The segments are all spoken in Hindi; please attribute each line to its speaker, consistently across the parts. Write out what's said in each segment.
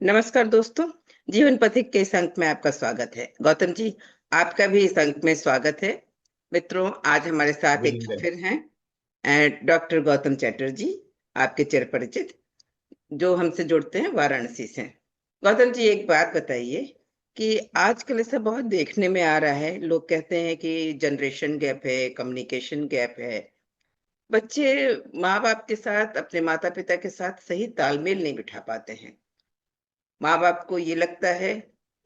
Speaker 1: नमस्कार दोस्तों, जीवन पथिक के इस अंक में आपका स्वागत है। गौतम जी, आपका भी इस अंक में स्वागत है। मित्रों, आज हमारे साथ एक
Speaker 2: अभिनंदन।
Speaker 1: फिर हैं डॉक्टर गौतम चैटर्जी, आपके चिरपरिचित, जो हमसे जुड़ते हैं वाराणसी से। गौतम जी, एक बात बताइए कि आजकल ऐसा बहुत देखने में आ रहा है, लोग कहते हैं कि जनरेशन गैप है, कम्युनिकेशन गैप है। बच्चे माँ-बाप के साथ, अपने माता-पिता के साथ सही तालमेल नहीं बिठा पाते हैं। माँ-बाप को ये लगता है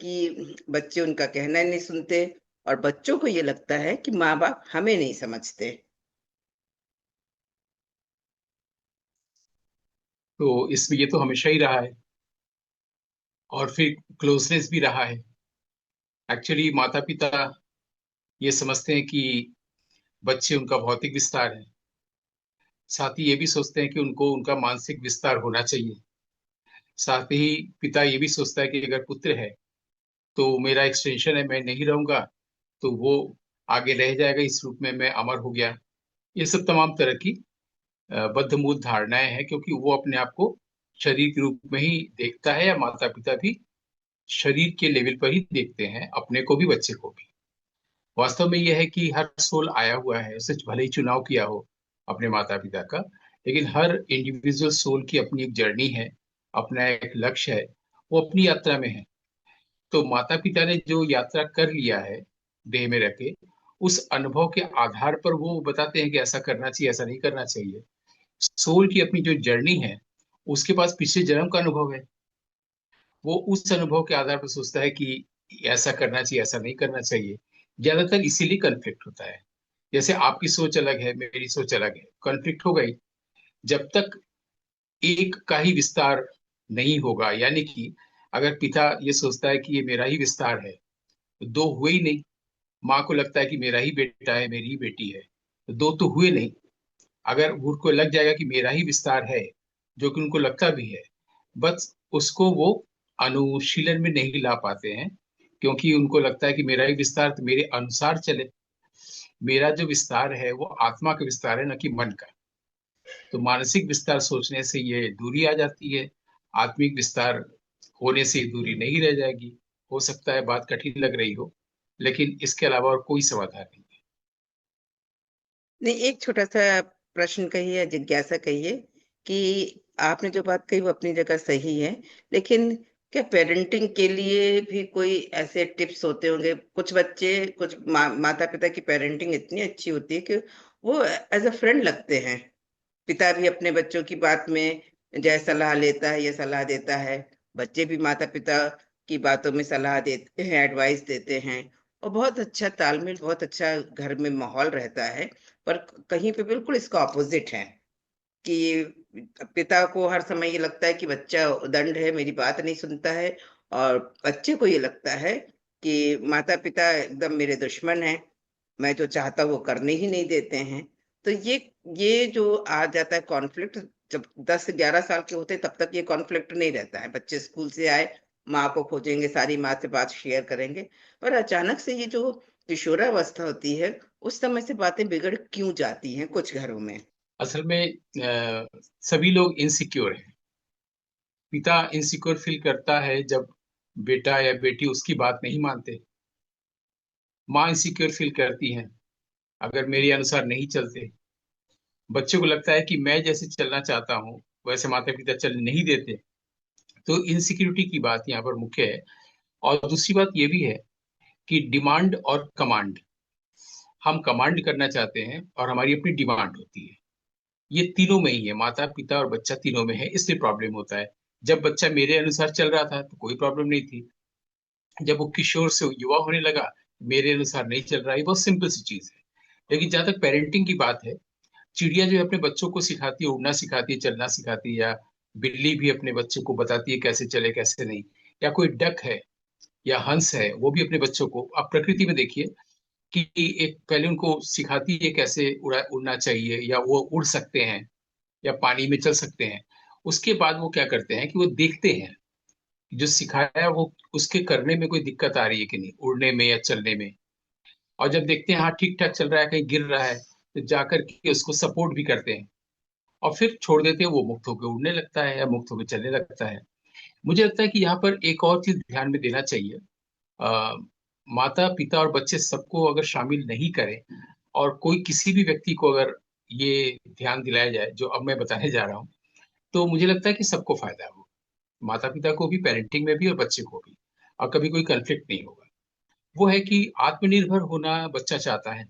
Speaker 1: कि बच्चे उनका कहना नहीं सुनते और बच्चों को ये लगता है कि माँ-बाप हमें नहीं समझते।
Speaker 2: तो इसमें ये तो हमेशा ही रहा है और फिर क्लोजनेस भी रहा है। एक्चुअली माता पिता ये समझते हैं कि बच्चे उनका भौतिक विस्तार है, साथ ही ये भी सोचते हैं कि उनको उनका मानसिक विस्तार होना चाहिए। साथ ही पिता ये भी सोचता है कि अगर पुत्र है तो मेरा एक्सटेंशन है, मैं नहीं रहूंगा तो वो आगे रह जाएगा, इस रूप में मैं अमर हो गया। ये सब तमाम तरह की बद्धमूल धारणाएं हैं, क्योंकि वो अपने आप को शरीर के रूप में ही देखता है, या माता पिता भी शरीर के लेवल पर ही देखते हैं अपने को भी, बच्चे को भी। वास्तव में यह है कि हर सोल आया हुआ है, उसे भले ही चुनाव किया हो अपने माता पिता का, लेकिन हर इंडिविजुअल सोल की अपनी एक जर्नी है, अपना एक लक्ष्य है, वो अपनी यात्रा में है। तो माता पिता ने जो यात्रा कर लिया है देह में रखे, उस अनुभव के आधार पर वो बताते हैं कि ऐसा करना चाहिए, ऐसा नहीं करना चाहिए। सोल की अपनी जो जर्नी है, उसके पास पिछले जन्म का अनुभव है। वो उस अनुभव के आधार पर सोचता है कि ऐसा करना चाहिए, ऐसा नहीं करना चाहिए। ज्यादातर इसीलिए कन्फ्लिक्ट होता है। जैसे आपकी सोच अलग है, मेरी सोच अलग है, कॉन्फ्लिक्ट हो गई। जब तक एक का ही विस्तार नहीं होगा, यानी कि अगर पिता ये सोचता है कि ये मेरा ही विस्तार है, तो दो हुए ही नहीं। माँ को लगता है कि मेरा ही बेटा है, मेरी ही बेटी है, तो दो तो हुए नहीं। अगर उनको लग जाएगा कि मेरा ही विस्तार है, जो कि उनको लगता भी है, बस उसको वो अनुशीलन में नहीं ला पाते हैं, क्योंकि उनको लगता है कि मेरा ही विस्तार तो मेरे अनुसार चले। मेरा जो विस्तार है वो आत्मा का विस्तार है, न कि मन का। तो मानसिक विस्तार सोचने से ये दूरी आ जाती है। आत्मिक विस्तार होने से ये दूरी नहीं रह जाएगी। हो सकता है बात कठिन लग रही हो, लेकिन इसके अलावा और कोई समाधान नहीं है।
Speaker 1: नहीं, एक छोटा-सा प्रश्न कहिए, जिज्ञासा कहिए कि आपने जो बात कही वो अपनी जगह सही है, लेकिन क्या पेरेंटिंग के लिए भी कोई ऐसे टिप्स होते होंगे? कुछ बच्चे, कुछ माता-पिता की पेरेंटिंग इतनी अच्छी होती है कि वो एज़ अ फ्रेंड लगते हैं। पिता भी अपने बच्चों की बात में जय सलाह लेता है या सलाह देता है। बच्चे भी माता-पिता की बातों में सलाह देते हैं, एडवाइस देते हैं और बहुत अच्छा तालमेल, बहुत अच्छा घर में माहौल रहता है। पर कहीं पे बिल्कुल इसका ऑपोज़िट है कि पिता को हर समय ये लगता है कि बच्चा उदंड है, मेरी बात नहीं सुनता है और बच्चे को ये लगता है कि माता-पिता एकदम मेरे दुश्मन हैं, मैं जो चाहता हूँ वो करने ही नहीं देते हैं। तो ये जो आ जाता है कॉन्फ्लिक्ट, जब 10-11 साल के होते हैं तब तक ये कॉन्फ्लिक्ट नहीं रहता है। बच्चे स्कूल से आए, माँ को खोजेंगे, सारी माँ से बात शेयर करेंगे। पर अचानक से ये जो किशोरावस्था होती है, उस समय से बातें बिगड़ क्यों जाती हैं कुछ घरों में?
Speaker 2: असल में सभी लोग इनसिक्योर हैं। पिता इनसिक्योर फील करता है जब बेटा या बेटी उसकी बात नहीं मानते। माँ इनसिक्योर फील करती है अगर मेरे अनुसार नहीं चलते। बच्चे को लगता है कि मैं जैसे चलना चाहता हूँ वैसे माता पिता चल नहीं देते। तो इनसिक्योरिटी की बात यहाँ पर मुख्य है। और दूसरी बात ये भी है कि डिमांड और कमांड, हम कमांड करना चाहते हैं और हमारी अपनी डिमांड होती है। ये तीनों में ही है, माता पिता और बच्चा तीनों में है, इसलिए प्रॉब्लम होता है। जब बच्चा मेरे अनुसार चल रहा था तो कोई प्रॉब्लम नहीं थी। जब वो किशोर से युवा होने लगा, मेरे अनुसार नहीं चल रहा, ये बहुत सिंपल सी चीज है। लेकिन जहां तक पेरेंटिंग की बात है, चिड़िया जो है अपने बच्चों को सिखाती है, उड़ना सिखाती है, चलना सिखाती है, या बिल्ली भी अपने बच्चों को बताती है कैसे चले कैसे नहीं, या कोई डक है या हंस है, वो भी अपने बच्चों को, आप प्रकृति में देखिए कि एक पहले उनको सिखाती है कैसे उड़ना चाहिए, या वो उड़ सकते हैं या पानी में चल सकते हैं। उसके बाद वो क्या करते हैं कि वो देखते हैं जो सिखाया वो उसके करने में कोई दिक्कत आ रही है कि नहीं, उड़ने में या चलने में। और जब देखते हैं हाँ ठीक ठाक चल रहा है, कहीं गिर रहा है, तो जाकर के उसको सपोर्ट भी करते हैं। और फिर छोड़ देते हैं, वो मुक्त होकर उड़ने लगता है या मुक्त होकर चलने लगता है। मुझे लगता है कि यहाँ पर एक और चीज ध्यान में देना चाहिए। आ, माता पिता और बच्चे सबको अगर शामिल नहीं करें, और कोई किसी भी व्यक्ति को अगर ये ध्यान दिलाया जाए जो अब मैं बताने जा रहा हूँ, तो मुझे लगता है कि सबको फायदा हो, माता पिता को भी, पेरेंटिंग में भी, और बच्चे को भी। और कभी कोई कंफ्लिक्ट नहीं होगा। वो है कि आत्मनिर्भर होना बच्चा चाहता है,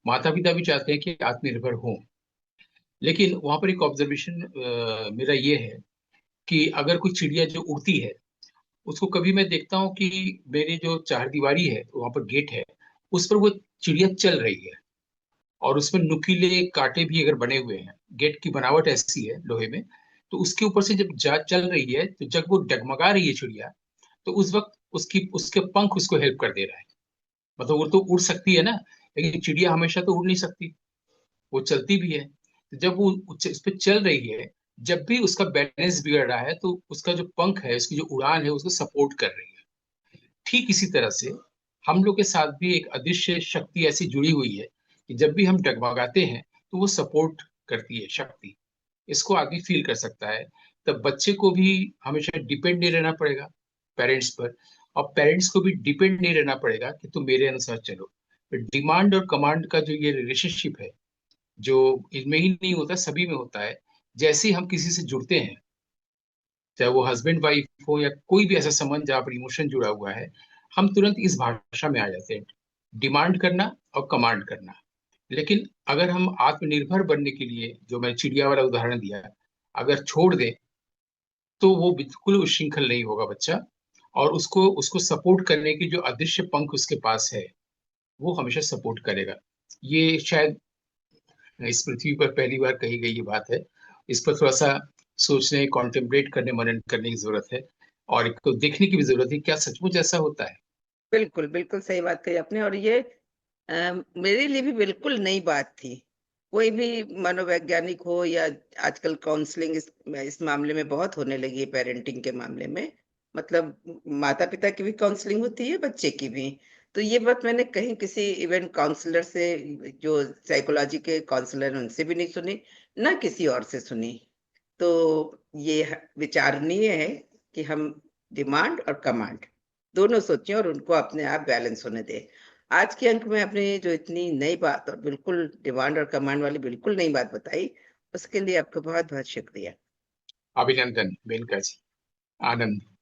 Speaker 2: माता पिता भी चाहते हैं कि आत्मनिर्भर हो। लेकिन वहां पर एक ऑब्जर्वेशन मेरा ये है कि अगर कोई चिड़िया जो उड़ती है, उसको कभी मैं देखता हूँ कि मेरी जो चारदीवारी है, वहां पर गेट है, उस पर वो चिड़िया चल रही है, और उसमें नुकीले कांटे भी अगर बने हुए हैं, गेट की बनावट ऐसी है लोहे में, तो उसके ऊपर से जब जा चल रही है, तो जब वो डगमगा रही है चिड़िया, तो उस वक्त उसकी उसके पंख उसको हेल्प कर दे रहा है। मतलब वो तो उड़ सकती है ना, लेकिन चिड़िया हमेशा तो उड़ नहीं सकती, वो चलती भी है। तो जब वो उस पर चल रही है, जब भी उसका बैलेंस बिगड़ रहा है, तो उसका जो पंख है, उसकी जो उड़ान है, उसको सपोर्ट कर रही है। ठीक इसी तरह से हम लोग के साथ भी एक अदृश्य शक्ति ऐसी जुड़ी हुई है कि जब भी हम डगमगाते हैं, तो वो सपोर्ट करती है शक्ति। इसको आदमी फील कर सकता है। तब बच्चे को भी हमेशा डिपेंड नहीं रहना पड़ेगा पेरेंट्स पर, और पेरेंट्स को भी डिपेंड नहीं रहना पड़ेगा कि तुम मेरे अनुसार चलो। डिमांड और कमांड का जो ये रिलेशनशिप है, जो इनमें ही नहीं होता, सभी में होता है। जैसे ही हम किसी से जुड़ते हैं, चाहे वो हस्बैंड वाइफ हो या कोई भी ऐसा संबंध जहाँ पर इमोशन जुड़ा हुआ है, हम तुरंत इस भाषा में आ जाते हैं, डिमांड करना और कमांड करना। लेकिन अगर हम आत्मनिर्भर बनने के लिए, जो मैं चिड़िया वाला उदाहरण दिया, अगर छोड़ दें, तो वो बिल्कुल उच्छृंखल नहीं होगा बच्चा, और उसको उसको सपोर्ट करने की जो अदृश्य पंख उसके पास है, वो हमेशा सपोर्ट करेगा। ये शायद इस पृथ्वी पर पहली बार कही गई ये बात है। इस पर थोड़ा सा सोचने, कॉन्टेम्पलेट करने, मनन करने की जरूरत है, और एक तो देखने की भी जरूरत है, क्या सचमुच ऐसा होता है।
Speaker 1: बिल्कुल, बिल्कुल सही बात कही आपने। और ये मेरे लिए भी बिल्कुल नई बात थी। कोई भी मनोवैज्ञानिक हो या आजकल काउंसलिंग इस मामले में बहुत होने लगी है, पेरेंटिंग के मामले में। मतलब माता-पिता की भी काउंसलिंग होती है, बच्चे की भी। तो ये बात मैंने कहीं किसी इवन काउंसलर से, जो साइकोलॉजी के काउंसलर हैं, उनसे भी नहीं सुनी, ना किसी और से सुनी। तो ये विचारणीय है कि हम डिमांड और कमांड दोनों सोचें और उनको अपने आप बैलेंस होने दें। आज के अंक में आपने जो इतनी नई बात और बिल्कुल डिमांड और कमांड वाली बिल्कुल नई बात बताई, उसके लिए आपका बहुत बहुत शुक्रिया।
Speaker 2: अभिनंदन मेनका जी, आनंद।